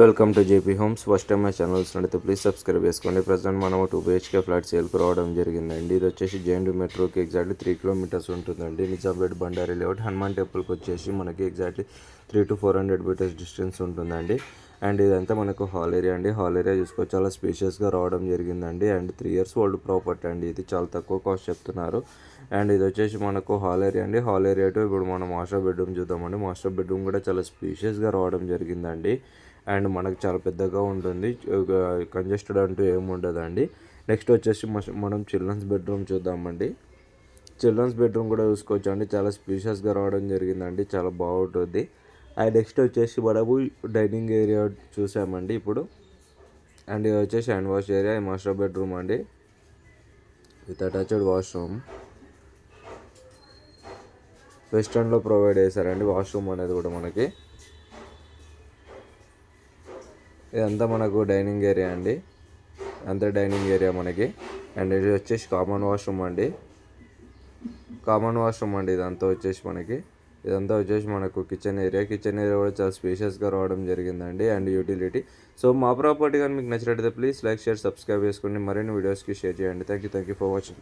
Welcome to JP homes. First time మా channel చూసినట్లయితే please subscribe చేసుకోండి. ప్రజెంట్ మనం 2 BHK ఫ్లాట్ సేల్కి రావడం జరిగిందండి. ఇది వచ్చేసి జేఎన్టీ మెట్రోకి ఎగ్జాక్ట్లీ 3 కిలోమీటర్స్ ఉంటుందండి. నిజాంపేట్ బండారి లేఅవుట్ హనుమాన్ టెంపుల్కి వచ్చేసి మనకి ఎగ్జాక్ట్లీ 300 to 400 మీటర్స్ డిస్టెన్స్ ఉంటుందండి. అండ్ ఇదంతా మనకు హాల్ ఏరియా అండి. హాల్ ఏరియా చూసుకోవచ్చు, చాలా స్పేషియస్గా రావడం జరిగిందండి. అండ్ 3 years ఓల్డ్ ప్రాపర్టీ అండి. ఇది చాలా తక్కువ కాస్ట్ చెప్తున్నారు. అండ్ ఇది వచ్చేసి మనకు హాల్ ఏరియా అండి. హాల్ ఏరియాతో ఇప్పుడు మనం మాస్టర్ బెడ్రూమ్ చూద్దామండి. మాస్టర్ బెడ్రూమ్ కూడా చాలా స్పేషియస్గా రావడం జరిగిందండి. అండ్ మనకు చాలా పెద్దగా ఉంటుంది, కంజెస్టెడ్ అంటూ ఏమి ఉండదండి. నెక్స్ట్ వచ్చేసి మనం చిల్డ్రన్స్ బెడ్రూమ్ చూద్దామండి. చిల్డ్రన్స్ బెడ్రూమ్ కూడా చూసుకోవచ్చు అండి. చాలా స్పేషియస్గా రావడం జరిగిందండి, చాలా బాగుంటుంది. అండ్ నెక్స్ట్ వచ్చేసి మనము డైనింగ్ ఏరియా చూసామండి ఇప్పుడు. అండ్ ఇది వచ్చేసి hand wash area, master bedroom అండి విత్ అటాచ్డ్ వాష్రూమ్. వెస్టర్న్లో ప్రొవైడ్ చేశారండి వాష్రూమ్ అనేది కూడా మనకి. ఇదంతా మనకు డైనింగ్ ఏరియా అండి, అంతా డైనింగ్ ఏరియా మనకి. అండ్ ఇది వచ్చేసి కామన్ వాష్రూమ్ అండి. ఇదంతా వచ్చేసి మనకు కిచెన్ ఏరియా కూడా చాలా స్పేషియస్గా రావడం జరిగిందండి. And utility. సో మా ప్రాపర్టీ కానీ మీకు నచ్చినట్లయితే ప్లీజ్ లైక్, షేర్, సబ్స్క్రైబ్ చేసుకోండి. మరిన్ని వీడియోస్కి షేర్ చేయండి. Thank you for watching.